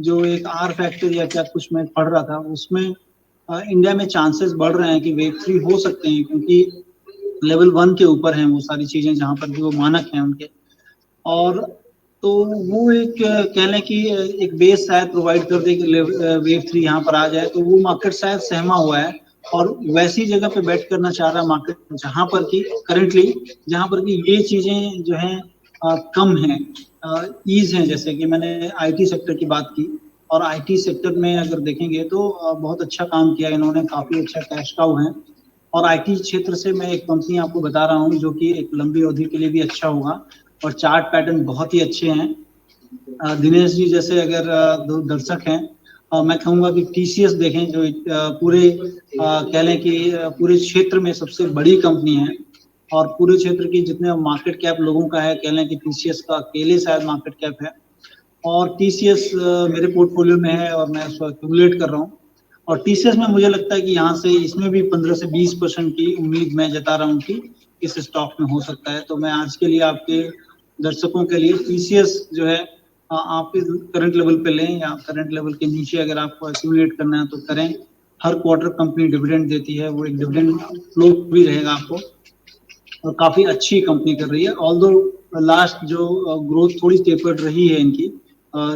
जो एक are factor या क्या कुछ मैं पढ़ रहा था, उसमें इंडिया में चांसेस बढ़ रहे हैं कि वेव 3 हो सकते हैं, क्योंकि लेवल 1 के ऊपर हैं वो सारी चीजें, जहां पर भी वो मानक हैं उनके। और तो वो एक कह लें कि एक बेस शायद प्रोवाइड कर दे कि वेव 3 यहाँ पर आ जाए, तो वो मार्केट शायद सहमा हुआ है और वैसी जगह पे बैट करना चाह रहा है मार्केट, जहां पर कि करेंटली, जहां पर कि ये चीजें जो हैं कम हैं, ईज हैं। जैसे कि मैंने आईटी सेक्टर की बात की, और आईटी सेक्टर में अगर देखेंगे तो बहुत अच्छा काम किया इन्होंने, काफी अच्छा कैश काउ है। और आईटी क्षेत्र से मैं एक कंपनी आपको बता रहा हूँ जो कि एक लंबी अवधि के लिए भी अच्छा होगा, और चार्ट पैटर्न बहुत ही अच्छे हैं। दिनेश जी जैसे अगर दर्शक हैं, मैं कहूँगा कि टीसीएस देखें, जो पूरे कह लें कि पूरे क्षेत्र में सबसे बड़ी कंपनी है, और पूरे क्षेत्र की जितने मार्केट कैप लोगों का है, कह लें कि टीसीएस का अकेले शायद मार्केट कैप है। और टीसीएस मेरे पोर्टफोलियो में है और मैं उसको एक्यूमुलेट कर रहा हूँ। और टीसीएस में मुझे लगता है कि यहाँ से इसमें भी 15 से 20% की उम्मीद मैं जता रहा हूँ कि इस स्टॉक में हो सकता है। तो मैं आज के लिए आपके दर्शकों के लिए टीसीएस जो है, आप करंट लेवल पे लें, या करंट लेवल के नीचे अगर आपको एक्यूमुलेट करना है तो करें। हर क्वार्टर कंपनी डिविडेंड देती है, वो एक डिविडेंड फ्लो भी रहेगा आपको, और काफी अच्छी कंपनी कर रही है। ऑल्दो लास्ट जो ग्रोथ थोड़ी टेपर्ड रही है इनकी,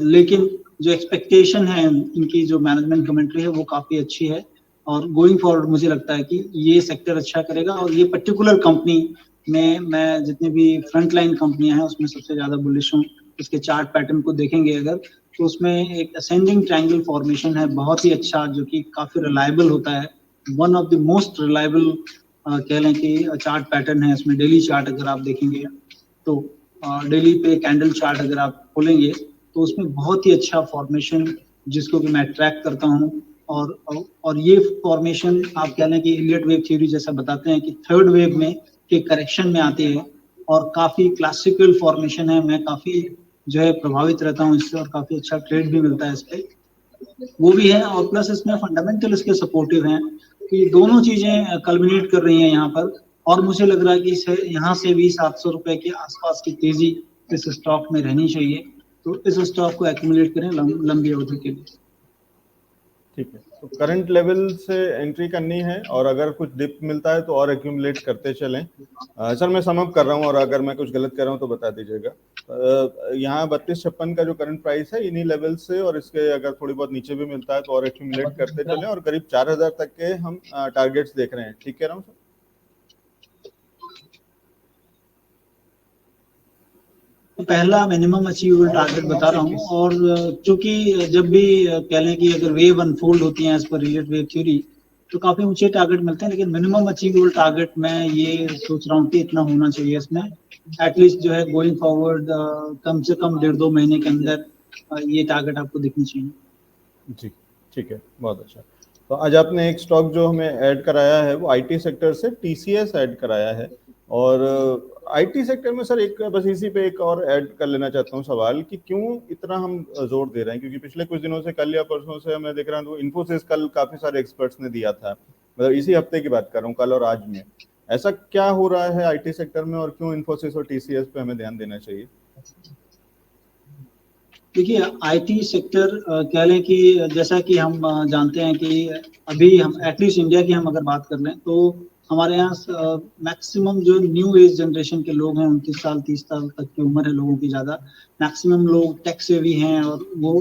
लेकिन जो एक्सपेक्टेशन है इनकी, जो मैनेजमेंट कमेंट्री है, वो काफी अच्छी है। और गोइंग फॉरवर्ड मुझे लगता है कि ये सेक्टर अच्छा करेगा, और ये पर्टिकुलर कंपनी में मैं जितने भी फ्रंट लाइन कंपनियां हैं उसमें सबसे ज्यादा बुलिश हूँ। इसके चार्ट पैटर्न को देखेंगे अगर, तो उसमें एक असेंडिंग ट्रायंगल फॉर्मेशन है बहुत ही अच्छा, जो कि काफी रिलायबल होता है। One of the most reliable कह लें कि चार्ट पैटर्न है इसमें। डेली चार्ट अगर आप देखेंगे तो डेली पे कैंडल चार्ट अगर आप खोलेंगे तो उसमें बहुत ही अच्छा फॉर्मेशन, जिसको कि मैं ट्रैक करता हूँ। और ये फॉर्मेशन आप कह लें कि इलियट वेव थ्योरी जैसा बताते हैं कि थर्ड वेव में के करेक्शन में आती है, और काफी क्लासिकल फॉर्मेशन है। मैं काफी जो है प्रभावित रहता हूँ इससे, और काफी अच्छा ट्रेड भी मिलता है इस पे, वो भी है। और प्लस इसमें फंडामेंटल इसके सपोर्टिव हैं, कि दोनों चीजें कल्मिनेट कर रही हैं यहाँ पर। और मुझे लग रहा है कि इसे यहाँ से भी 700 रुपए के आसपास की तेजी इस स्टॉक में रहनी चाहिए। तो इस स्टॉक को एक्यूमुलेट करें लंबी अवधि के लिए। ठीक है, तो करंट लेवल से एंट्री करनी है, और अगर कुछ डिप मिलता है तो और एक्यूमुलेट करते चलें। सर मैं सम अप कर रहा हूँ, और अगर मैं कुछ गलत कर रहा हूँ तो बता दीजिएगा। यहाँ 3256 का जो करंट प्राइस है, इन्हीं लेवल से, और इसके अगर थोड़ी बहुत नीचे भी मिलता है तो और एक्यूमुलेट करते चलें, और करीब 4000 तक के हम टारगेट्स देख रहे हैं। ठीक कह रहा हूँ सर? पहला मिनिमम अचीवेबल टारगेट बता रहा हूँ। और चूंकि जब भी कह लें कि अगर वेव अनफोल्ड होती है as per related wave theory, तो काफी ऊंचे टारगेट मिलते हैं, लेकिन मिनिमम अचीवेबल टारगेट मैं ये सोच रहा हूँ कि इतना होना चाहिए इसमें। एटलीस्ट जो है गोइंग फॉरवर्ड कम से कम 1.5-2 महीने के अंदर ये टारगेट आपको दिखनी चाहिए। जी ठीक है, बहुत अच्छा। तो आज आपने एक स्टॉक जो हमें ऐड कराया है वो आईटी सेक्टर से टीसीएस ऐड कराया है। और आईटी सेक्टर में सर एक बस इसी पे एक और ऐड कर लेना चाहता हूँ सवाल, कि क्यों इतना हम जोर दे रहे हैं? क्योंकि पिछले कुछ दिनों से, कल या परसों से मैं देख रहा हूँ, इन्फोसिस कल काफी सारे एक्सपर्ट्स ने दिया था, मतलब इसी हफ्ते की बात कर रहा हूँ, कल और आज में। ऐसा क्या हो रहा है आईटी सेक्टर में, और क्यों इन्फोसिस और टीसीएस पे हमें ध्यान देना चाहिए? देखिए, आईटी सेक्टर कह लें कि जैसा कि हम जानते हैं कि अभी हम एटलीस्ट इंडिया की हम अगर बात कर लें तो हमारे यहाँ मैक्सिमम जो न्यू एज जनरेशन के लोग हैं, 29 साल 30 साल तक की उम्र है लोगों की ज्यादा, मैक्सिमम लोग टेक सेवी हैं, और वो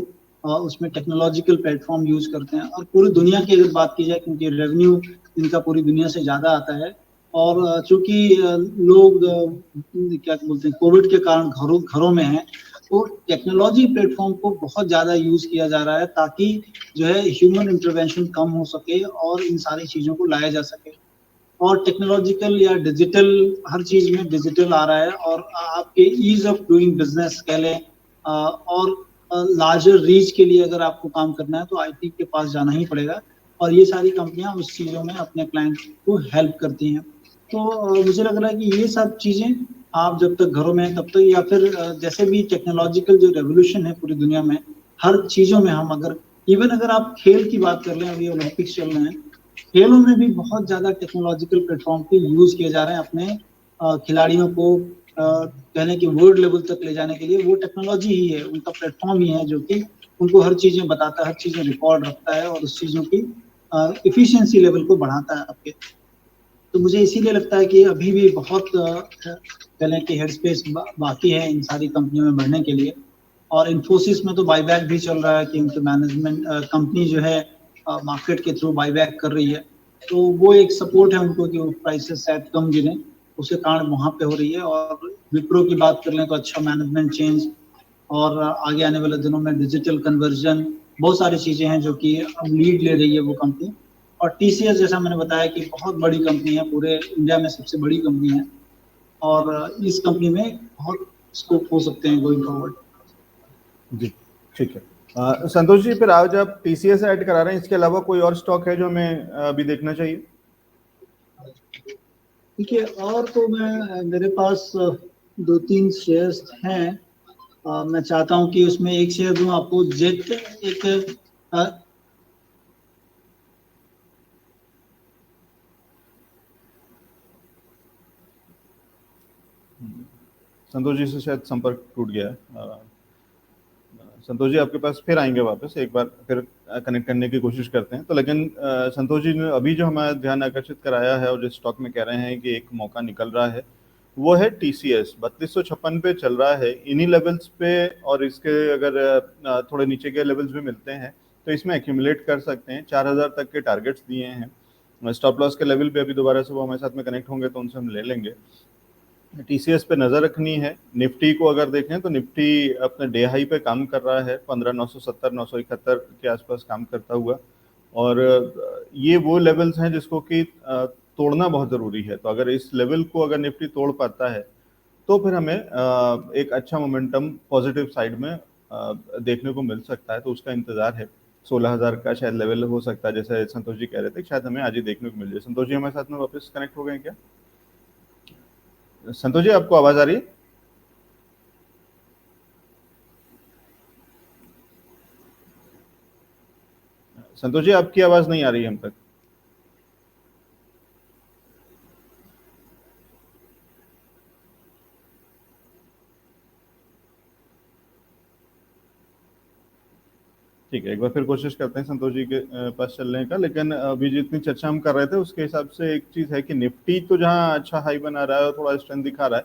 उसमें टेक्नोलॉजिकल प्लेटफॉर्म यूज करते हैं। और पूरी दुनिया की अगर बात की जाए, क्योंकि रेवेन्यू इनका पूरी दुनिया से ज्यादा आता है, और चूंकि लोग क्या बोलते हैं, कोविड के कारण घरों घरों में हैं, तो टेक्नोलॉजी प्लेटफॉर्म को बहुत ज्यादा यूज किया जा रहा है, ताकि जो है ह्यूमन इंटरवेंशन कम हो सके और इन सारी चीजों को लाया जा सके। और टेक्नोलॉजिकल या डिजिटल, हर चीज में डिजिटल आ रहा है, और आपके ईज ऑफ डूइंग बिजनेस कह लें, और लार्जर रीच के लिए अगर आपको काम करना है तो आईटी के पास जाना ही पड़ेगा। और ये सारी कंपनियां उस चीजों में अपने क्लाइंट को हेल्प करती हैं। तो मुझे लग रहा है कि ये सब चीजें आप जब तक घरों में हैं तब तक, या फिर जैसे भी टेक्नोलॉजिकल जो रेवोल्यूशन है पूरी दुनिया में, हर चीजों में हम अगर, इवन अगर आप खेल की बात कर लें, अभी ओलंपिक्स चल रहे हैं, खेलों में भी बहुत ज्यादा टेक्नोलॉजिकल प्लेटफॉर्म के यूज किए जा रहे हैं अपने खिलाड़ियों को कहने की वर्ल्ड लेवल तक ले जाने के लिए। वो टेक्नोलॉजी ही है, उनका प्लेटफॉर्म ही है जो कि उनको हर चीजें बताता है, हर चीजें रिकॉर्ड रखता है और उस चीजों की इफिशियंसी लेवल को बढ़ाता है आपके। तो मुझे इसीलिए लगता है कि अभी भी बहुत कहें कि हेड स्पेस बाकी है इन सारी कंपनियों में बढ़ने के लिए। और इन्फोसिस में तो बाईबैक भी चल रहा है कि उनके मैनेजमेंट कंपनी जो है मार्केट के थ्रू बाईबैक कर रही है, तो वो एक सपोर्ट है उनको कि वो प्राइसेस शायद कम गिरे, उसके कारण वहां पे हो रही है। और विप्रो की बात कर लें तो अच्छा मैनेजमेंट चेंज और आगे आने वाले दिनों में डिजिटल कन्वर्जन, बहुत सारी चीजें हैं जो कि अब लीड ले रही है वो कंपनी। और टीसीएस जैसा मैंने बताया कि बहुत बड़ी कंपनी है, पूरे इंडिया में सबसे बड़ी कंपनी है और इस कंपनी में बहुत स्कोप हो सकते हैं गोइंग फॉरवर्ड। जी ठीक है। संतोष जी, फिर आज आप टीसीएस ऐड करा रहे हैं, इसके अलावा कोई और स्टॉक है जो हमें अभी देखना चाहिए? देखिए और तो मेरे पास 2-3 शेयर्स हैं। मैं चाहता हूं कि उसमें एक शेयर दूं आपको, जेट एक अ, संतोष जी से शायद संपर्क टूट गया है। संतोष जी आपके पास फिर आएंगे वापस, एक बार फिर कनेक्ट करने की कोशिश करते हैं। तो लेकिन संतोष जी ने अभी जो हमारा ध्यान आकर्षित कराया है और जिस स्टॉक में कह रहे हैं कि एक मौका निकल रहा है, वो है टीसीएस। 3256 पे चल रहा है, इन्हीं लेवल्स पे, और इसके अगर थोड़े नीचे के लेवल्स भी मिलते हैं तो इसमें एक्यूमुलेट कर सकते हैं। 4000 तक के टारगेट्स दिए हैं। स्टॉप लॉस के लेवल पे अभी दोबारा से वो हमारे साथ में कनेक्ट होंगे तो उनसे हम ले लेंगे। टीसीएस पे नजर रखनी है। निफ्टी को अगर देखें तो निफ्टी अपने डे हाई पे काम कर रहा है, 15,970 971 के आसपास काम करता हुआ। और ये वो लेवल्स हैं जिसको कि तोड़ना बहुत जरूरी है। तो अगर इस लेवल को अगर निफ्टी तोड़ पाता है तो फिर हमें एक अच्छा मोमेंटम पॉजिटिव साइड में देखने को मिल सकता है। तो उसका इंतजार है। 16,000 का शायद लेवल हो सकता है, जैसे संतोष जी कह रहे थे, शायद हमें आज ही देखने को मिल जाए। संतोष जी हमारे साथ में वापस कनेक्ट हो गए क्या? संतोष जी आपको आवाज आ रही है? संतोष जी आपकी आवाज नहीं आ रही है हम तक। ठीक है, एक बार फिर कोशिश करते हैं संतोष जी के पास चलने का। लेकिन अभी जितनी चर्चा हम कर रहे थे उसके हिसाब से एक चीज है कि निफ्टी तो जहां अच्छा हाई बना रहा है और थोड़ा स्ट्रेंथ दिखा रहा है,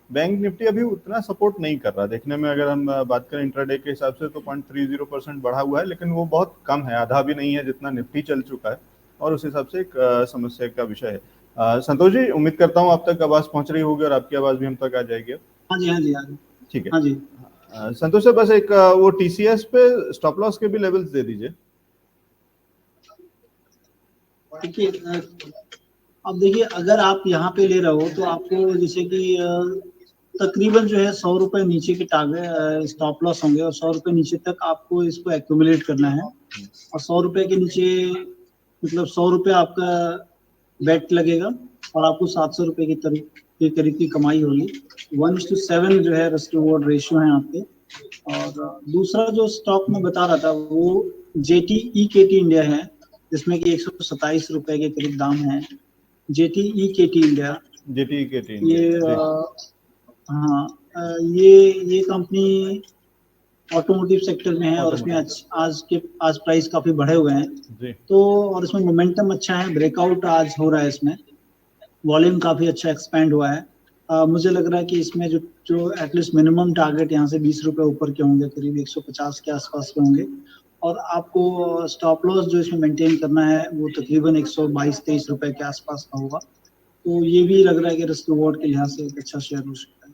बैंक निफ्टी अभी उतना सपोर्ट नहीं कर रहा देखने में। अगर हम बात करें इंट्राडे के हिसाब से तो 0.30% बढ़ा हुआ है, लेकिन वो बहुत कम है, आधा भी नहीं है जितना निफ्टी चल चुका है। और उस हिसाब से एक समस्या का विषय है। संतोष जी, उम्मीद करता हूँ आप तक आवाज पहुंच रही होगी और आपकी आवाज भी हम तक आ जाएगी। हाँ जी, हाँ जी, हाँ जी। ठीक है। हाँ जी, संतोष सर, बस एक वो टीसीएस पे स्टॉप लॉस के भी लेवल्स दे दीजिए। देखिए अब देखिए अगर आप यहाँ पे ले रहे हो तो आपको जैसे कि तकरीबन जो है 100 रुपए नीचे के टारगेट स्टॉप लॉस होंगे और 100 रुपए नीचे तक आपको इसको एक्यूमुलेट करना है। और 100 रुपए के नीचे मतलब 100 रुपए आपका बेट लगेगा और आपको 700 रुपए के करीब की कमाई होगी। 1:7 जो है रिस्क रिवॉर्ड रेशियो है आपके। और दूसरा जो स्टॉक मैं बता रहा था वो JTEKT इंडिया है, जिसमें कि 127 रुपए के करीब दाम है। JTEKT इंडिया, JTEKT इंडिया ये जी। हाँ ये कंपनी ऑटोमोटिव सेक्टर में है और इसमें ऑटोमोटिव आज प्राइस काफी बढ़े हुए हैं। जी। तो और इसमें मोमेंटम अच्छा है, ब्रेकआउट आज हो रहा है, इसमें वॉल्यूम काफी अच्छा एक्सपेंड हुआ है। मुझे लग रहा है कि इसमें जो जो एटलीस्ट मिनिमम टारगेट यहाँ से 20 रुपए ऊपर के होंगे, करीब 150 के आसपास के होंगे। और आपको स्टॉप लॉस जो इसमें मेंटेन करना है वो तकरीबन 122-23 रुपए के आसपास का होगा। तो ये भी लग रहा है कि रिस्क रिवॉर्ड के लिहाज से एक अच्छा शेयर हो सकता है।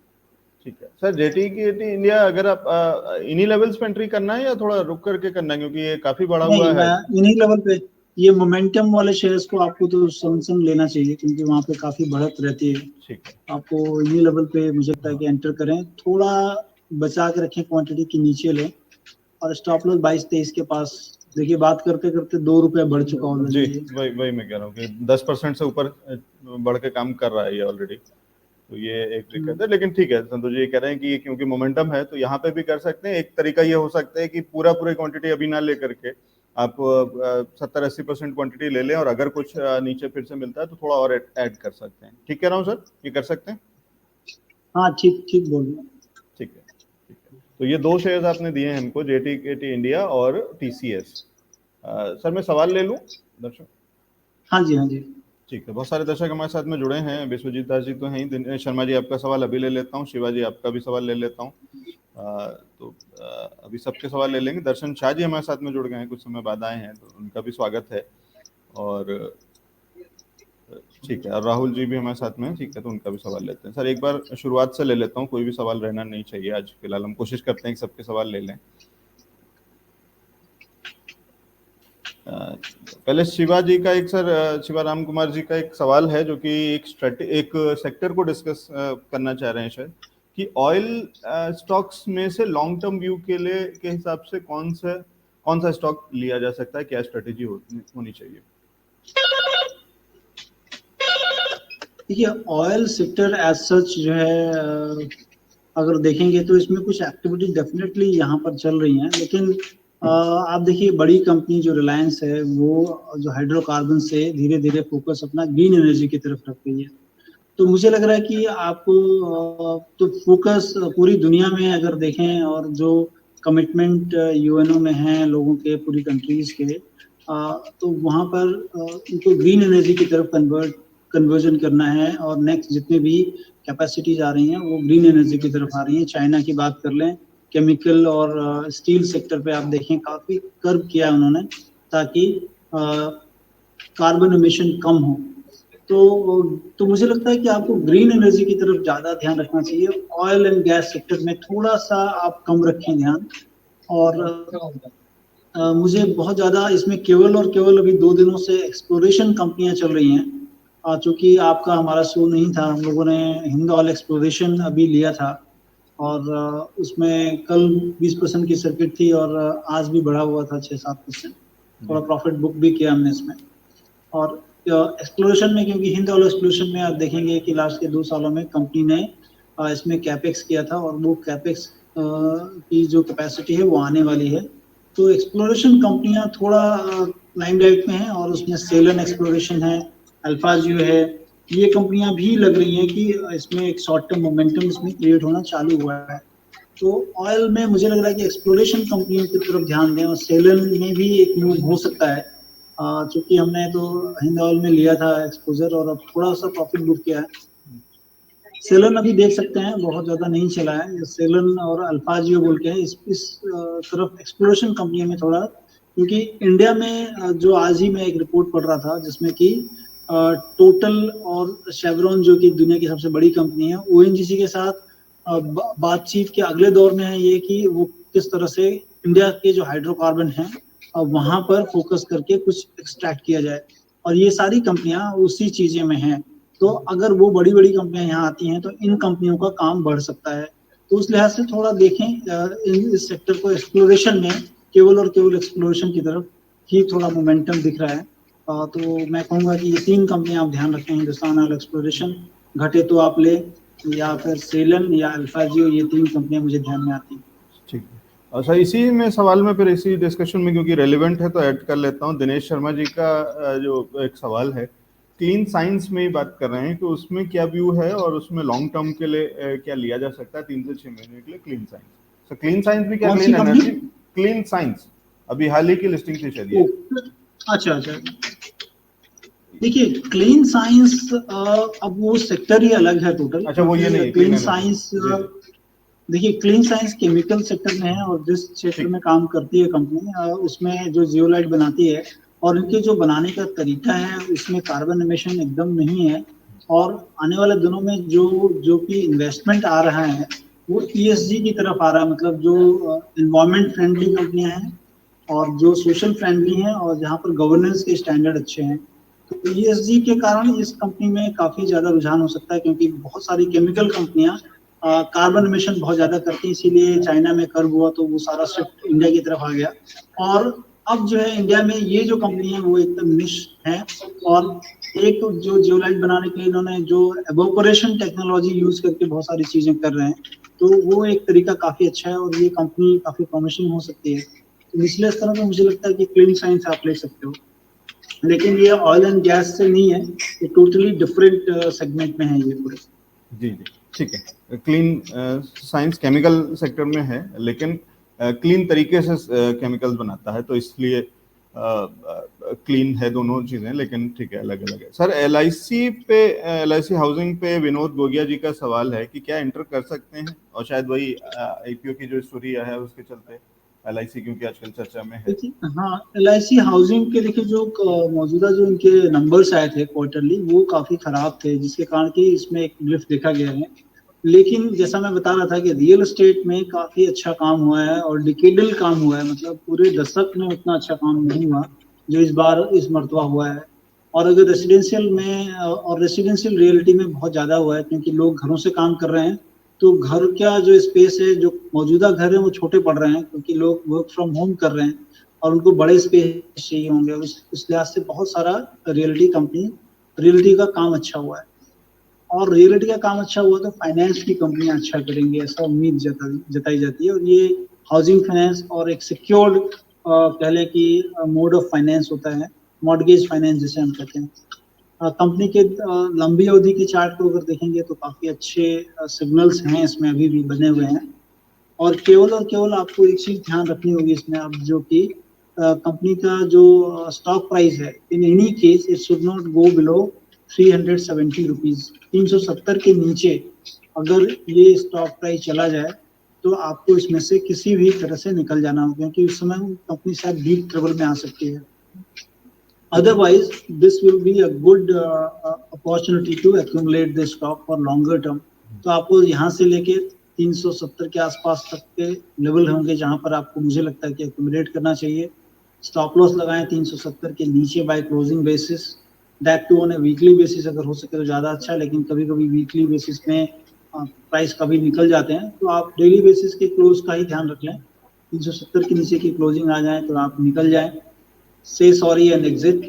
ठीक है सर, JTEKT इंडिया अगर आप इन्हीं लेवल्स पे एंट्री करना है या थोड़ा रुक करके करना है, क्योंकि ये काफी बढ़ा नहीं, हुआ है। मैं इन्हीं लेवल पे, ये मोमेंटम वाले शेयर्स को आपको तो संग लेना चाहिए क्योंकि वहाँ पे काफी बढ़त रहती है। ठीक है। आपको इन्हीं लेवल पे मुझे लगता है कि एंटर करें, थोड़ा बचा के रखें, क्वांटिटी की नीचे लें। और स्टॉप लॉस 22-23 के पास। देखिए बात करते करते 2 रुपए बढ़ चुका जी, ऑलरेडी। वही वही मैं कह रहा हूँ कि 10% से ऊपर बढ़ के काम कर रहा है ये ऑलरेडी। तो ये एक दिक्कत है, लेकिन ठीक है। संतोष जी ये कह रहे हैं कि क्योंकि मोमेंटम है तो यहाँ पे भी कर सकते हैं। एक तरीका ये हो सकता है कि पूरी क्वांटिटी अभी ना लेकर के आप 70-80% क्वांटिटी ले लें, और अगर कुछ नीचे फिर से मिलता है तो थोड़ा और ऐड कर सकते हैं। ठीक कह रहा हूँ सर, ये कर सकते हैं? हाँ ठीक ठीक बोल रहे हैं। ठीक है, ठीक है। तो ये 2 शेयर्स आपने दिए हैं हमको, JTKT इंडिया और TCS। सर मैं सवाल ले लूं दर्शक? हाँ जी, हाँ जी। ठीक है, बहुत सारे दर्शक हमारे साथ में जुड़े हैं। विश्वजीत दास जी तो हैं ही, दिनेश शर्मा जी आपका सवाल अभी ले लेता हूँ, शिवा जी आपका भी सवाल ले लेता हूँ। तो अभी सबके सवाल ले लेंगे। दर्शन शाह जी हमारे साथ में जुड़ गए हैं, कुछ समय बाद आए हैं, तो उनका भी स्वागत है। और ठीक है, और राहुल जी भी हमारे साथ में, ठीक है, तो उनका भी सवाल लेते हैं। सर एक बार शुरुआत से ले लेता हूँ, कोई भी सवाल रहना नहीं चाहिए आज, फिलहाल हम कोशिश करते हैं कि सबके सवाल ले लें। पहले शिवा जी का एक, सर शिवा राम कुमार जी का एक सवाल है, जो कि एक सेक्टर को डिस्कस करना चाह रहे हैं शायद, कि ऑयल स्टॉक्स में से लॉन्ग टर्म व्यू के लिए के हिसाब से कौन सा स्टॉक लिया जा सकता है, क्या स्ट्रेटेजी होनी चाहिए? देखिए, ऑयल सेक्टर एज सच जो है, अगर देखेंगे तो इसमें कुछ एक्टिविटी डेफिनेटली यहाँ पर चल रही हैं, लेकिन आप देखिए बड़ी कंपनी जो रिलायंस है, वो जो हाइड्रोकार्बन से धीरे धीरे फोकस अपना ग्रीन एनर्जी की तरफ रख रही है। तो मुझे लग रहा है कि आपको तो फोकस पूरी दुनिया में अगर देखें, और जो कमिटमेंट यूएनओ में है लोगों के, पूरी कंट्रीज के, तो वहाँ पर उनको ग्रीन एनर्जी की तरफ कन्वर्जन करना है, और नेक्स्ट जितने भी कैपेसिटीज आ रही हैं वो ग्रीन एनर्जी की तरफ आ रही हैं। चाइना की बात कर लें, केमिकल और स्टील सेक्टर पे आप देखें काफी कर्व किया उन्होंने, ताकि कार्बन एमिशन कम हो। तो मुझे लगता है कि आपको ग्रीन एनर्जी की तरफ ज्यादा ध्यान रखना चाहिए। ऑयल एंड गैस सेक्टर में थोड़ा सा आप कम रखें ध्यान। और मुझे बहुत ज्यादा इसमें केवल और केवल अभी 2 दिनों से एक्सप्लोरेशन कंपनियां चल रही हैं। चूंकि आपका हमारा शो नहीं था, हम लोगों ने हिंद ऑयल एक्सप्लोरेशन अभी लिया था, और उसमें कल 20% की सर्किट थी, और आज भी बढ़ा हुआ था 6-7%। थोड़ा प्रॉफिट बुक भी किया हमने इसमें। और एक्सप्लोरेशन में, क्योंकि हिंद ऑयल एक्सप्लोरेशन में आप देखेंगे कि लास्ट के 2 सालों में कंपनी ने इसमें कैपेक्स किया था, और वो कैपेक्स की जो कैपेसिटी है वो आने वाली है। तो एक्सप्लोरेशन कंपनियां थोड़ा लाइमलाइट में हैं, और उसमें सेलन एक्सप्लोरेशन है, अल्फाजियो है, ये कंपनियां भी लग रही हैं कि इसमें एक शॉर्ट टर्म मोमेंटम इसमें क्रिएट होना चालू हुआ है। तो ऑयल में मुझे लग रहा है कि एक्सप्लोरेशन कंपनियों की तरफ ध्यान दें, और सेलन में भी एक मूव हो सकता है, चूंकि हमने तो हिंद ऑयल में लिया था एक्सपोजर, और अब थोड़ा सा प्रॉफिट बुक किया है। सेलन अभी देख सकते हैं बहुत ज्यादा नहीं चला है, सेलन और अल्फाजियो बोल के इस तरफ एक्सप्लोरेशन कंपनी में थोड़ा, क्योंकि इंडिया में जो आज ही मैं एक रिपोर्ट पढ़ रहा था जिसमें कि टोटल और शेवरॉन जो कि दुनिया की सबसे बड़ी कंपनी है, ओएनजीसी के साथ बातचीत के अगले दौर में है ये कि वो किस तरह से इंडिया के जो हाइड्रोकार्बन हैं वहां पर फोकस करके कुछ एक्सट्रैक्ट किया जाए, और ये सारी कंपनियां उसी चीजें में हैं। तो अगर वो बड़ी बड़ी कंपनियां यहाँ आती हैं तो इन कंपनियों का काम बढ़ सकता है। तो उस लिहाज से थोड़ा देखें इस सेक्टर को, एक्सप्लोरेशन में केवल और केवल एक्सप्लोरेशन की तरफ ही थोड़ा मोमेंटम दिख रहा है। तो मैं कहूँगा कि ये 3 कंपनियां आप ध्यान रखें, हिंदुस्तान ऑयल एक्सप्लोरेशन, घटे तो आप ले, या फिर सेलन या अल्फाजियो, ये 3 कंपनियां मुझे ध्यान में आती हैं। ठीक है, अच्छा इसी में सवाल में, फिर इसी डिस्कशन में क्योंकि रेलिवेंट है तो ऐड कर लेता हूँ। दिनेश शर्मा जी का जो एक सवाल है, क्लीन साइंस में ही बात कर रहे हैं, तो उसमें क्या व्यू है, और उसमें लॉन्ग टर्म के लिए क्या लिया जा सकता है 3 से 6 महीने के लिए? क्लीन साइंस, तो क्लीन साइंस भी क्या, क्लीन एनर्जी, क्लीन साइंस अभी हाल ही की लिस्टिंग थी शायद ये। अच्छा, देखिए क्लीन साइंस अब वो सेक्टर ही अलग है टोटल। अच्छा, वो ये नहीं, क्लीन साइंस, देखिए क्लीन साइंस केमिकल सेक्टर में है, और जिस क्षेत्र में काम करती है कंपनी उसमें जो जियोलाइट बनाती है, और इनके जो बनाने का तरीका है उसमें कार्बन एमिशन एकदम नहीं है। और आने वाले दिनों में जो कि इन्वेस्टमेंट आ रहा है वो ESG की तरफ आ रहा है, मतलब जो इन्वायरमेंट फ्रेंडली कंपनियां हैं और जो सोशल फ्रेंडली हैं, और जहाँ पर गवर्नेंस के स्टैंडर्ड अच्छे हैं। तो ESG के कारण इस कंपनी में काफी ज्यादा रुझान हो सकता है, क्योंकि बहुत सारी केमिकल कंपनियां कार्बन एमिशन बहुत ज्यादा करती है, इसीलिए चाइना में कर्व हुआ तो वो सारा शिफ्ट इंडिया की तरफ आ गया। और अब जो है इंडिया में ये जो कंपनी है वो एकदम निश है, और एक तो जो जियोलाइट बनाने के लिए इन्होंने जो एवोपोरेशन टेक्नोलॉजी यूज करके बहुत सारी चीजें कर रहे हैं, तो वो एक तरीका काफी अच्छा है, और ये कंपनी काफी प्रॉमिसिंग हो सकती है। तो इसलिए इस तरह का मुझे लगता है कि क्लीन साइंस आप ले सकते हो, लेकिन ये ऑयल एंड गैस से नहीं है, ये टोटली डिफरेंट सेगमेंट में है ये पूरे। जी जी, ठीक है, क्लीन साइंस केमिकल सेक्टर में है, लेकिन क्लीन तरीके से केमिकल्स बनाता है, तो इसलिए क्लीन है दोनों चीजें, लेकिन ठीक है, अलग अलग है। सर एलआईसी हाउसिंग पे विनोद गोगिया जी का सवाल है कि क्या एंटर कर सकते हैं, और शायद वही आईपीओ की जो स्टोरी है उसके चलते एलआईसी क्योंकि आजकल चर्चा में है। देखिए हाँ, एलआईसी हाउसिंग के देखिए जो मौजूदा जो इनके नंबर्स आए थे क्वार्टरली, वो काफी खराब थे, जिसके कारण कि इसमें एक लिफ्ट देखा गया है। लेकिन जैसा मैं बता रहा था कि रियल एस्टेट में काफी अच्छा काम हुआ है और डिकेडल काम हुआ है, मतलब पूरे दशक में उतना अच्छा काम नहीं हुआ जो इस मर्तबा हुआ है। और अगर रेसिडेंशियल में और रेसिडेंशियल रियलिटी में बहुत ज्यादा हुआ है, क्योंकि लोग घरों से काम कर रहे हैं, तो घर का जो स्पेस है, जो मौजूदा घर है, वो छोटे पड़ रहे हैं क्योंकि लोग वर्क फ्रॉम होम कर रहे हैं और उनको बड़े स्पेस चाहिए होंगे। उस लिहाज से बहुत सारा रियलिटी का काम अच्छा हुआ है। और रियलिटी का काम अच्छा हुआ तो फाइनेंस की कंपनियां अच्छा करेंगी, ऐसा उम्मीद जताई जाती है। और ये हाउसिंग फाइनेंस और एक सिक्योर्ड कह लें कि मोड ऑफ फाइनेंस होता है, मॉर्गेज फाइनेंस जिसे हम कहते हैं। कंपनी के लंबी अवधि के चार्ट को अगर देखेंगे तो काफी अच्छे सिग्नल्स हैं इसमें अभी भी बने हुए हैं। और केवल आपको एक चीज ध्यान रखनी होगी इसमें, अब जो कि कंपनी का जो स्टॉक प्राइस है, in any case it should not go below 370 rupees. 370 के नीचे अगर ये स्टॉक प्राइस चला जाए तो आपको इसमें से किसी भी तरह से निकल जाना होगा, क्योंकि उस समय कंपनी शायद डीप ट्रबल में आ सकती है। Otherwise, this will be a good opportunity to accumulate the stock for longer term. तो आपको यहाँ से लेके 370 के आसपास तक के लेवल होंगे जहां पर आपको, मुझे लगता है कि accumulate करना चाहिए। स्टॉप लॉस लगाएं 370 के नीचे by closing basis, that too on a weekly basis अगर हो सके तो ज़्यादा अच्छा, लेकिन कभी कभी वीकली बेसिस में प्राइस कभी निकल जाते हैं, तो आप डेली बेसिस के क्लोज का ही ध्यान रख लें। 370 के नीचे की क्लोजिंग आ जाए तो आप निकल जाएं, say sorry and exit,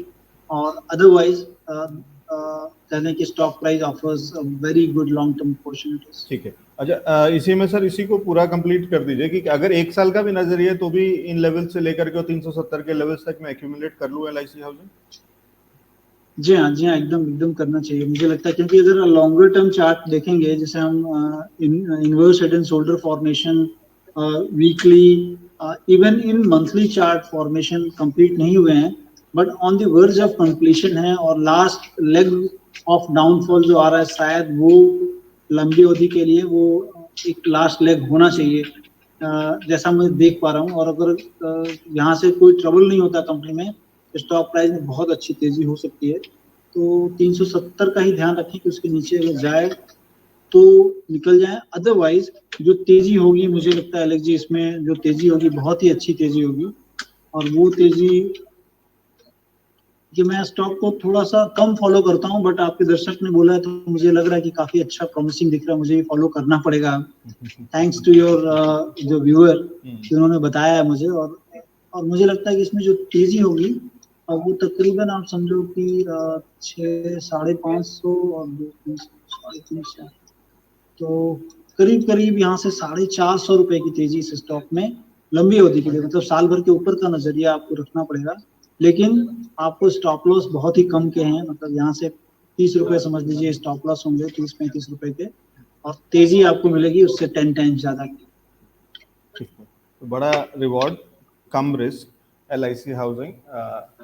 or otherwise कहने की stock price offers very good long term opportunities. ठीक है, अच्छा इसी में सर इसी को पूरा कंप्लीट कर दीजिए कि अगर एक साल का भी नजरिए तो भी इन लेवल से लेकर के 370 के लेवल्स तक मैं एक्यूमुलेट कर लूं एलआईसी हाउसिंग। जी हाँ, एकदम एकदम करना चाहिए मुझे लगता है, क्योंकि अगर लॉन्गर टर्म चार्ट देखेंगे, जैसे हम inverse head and shoulder formation weekly, even in monthly chart formation complete नहीं हुए हैं, but on the verge of completion है, और लास्ट लेग ऑफ डाउनफॉल जो आ रहा है, शायद वो लंबी अवधि के लिए वो एक लास्ट लेग होना चाहिए, जैसा मैं देख पा रहा हूँ। और अगर यहाँ से कोई ट्रबल नहीं होता कंपनी में, स्टॉक प्राइस में बहुत अच्छी तेजी हो सकती है। तो 370 का ही ध्यान रखें कि उसके नीचे अगर जाए तो निकल जाए। अदरवाइज जो तेजी होगी, मुझे लगता है अलग जी, इसमें जो तेजी होगी बहुत ही अच्छी तेजी होगी, और वो तेजी कि मैं स्टॉक को थोड़ा सा कम फॉलो करता हूं, बट आपके दर्शक ने बोला है तो मुझे लग रहा है कि काफी अच्छा प्रॉमिसिंग दिख रहा है, मुझे ये फॉलो करना पड़ेगा। थैंक्स टू योर जो व्यूअर जिन्होंने बताया है मुझे। और मुझे लगता है कि इसमें जो तेजी होगी वो तकरीबन आप समझो कि 600-550 और 350, तो करीब करीब यहाँ से 450 रुपए की तेजी इस स्टॉक में लंबी अवधि के लिए, मतलब साल भर के ऊपर का नजरिया आपको रखना पड़ेगा। लेकिन आपको स्टॉप लॉस बहुत ही कम के हैं, मतलब यहाँ से 30 रुपए समझ लीजिए स्टॉप लॉस होंगे, 30-35 रुपए के, और तेजी आपको मिलेगी उससे 10 टाइम्स ज्यादा की। ठीक है, तो बड़ा रिवॉर्ड कम risk LIC housing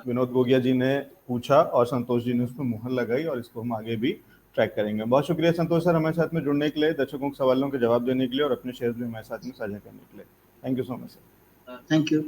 Vinod Gogia ji ने पूछा और संतोष जी ने उसमें मुहर लगाई, और इसको हम आगे भी ट्रैक करेंगे। बहुत शुक्रिया संतोष सर हमारे साथ में जुड़ने के लिए, दर्शकों के सवालों के जवाब देने के लिए और अपने शेयर भी हमारे साथ में साझा करने के लिए। Thank you so much sir. Thank you.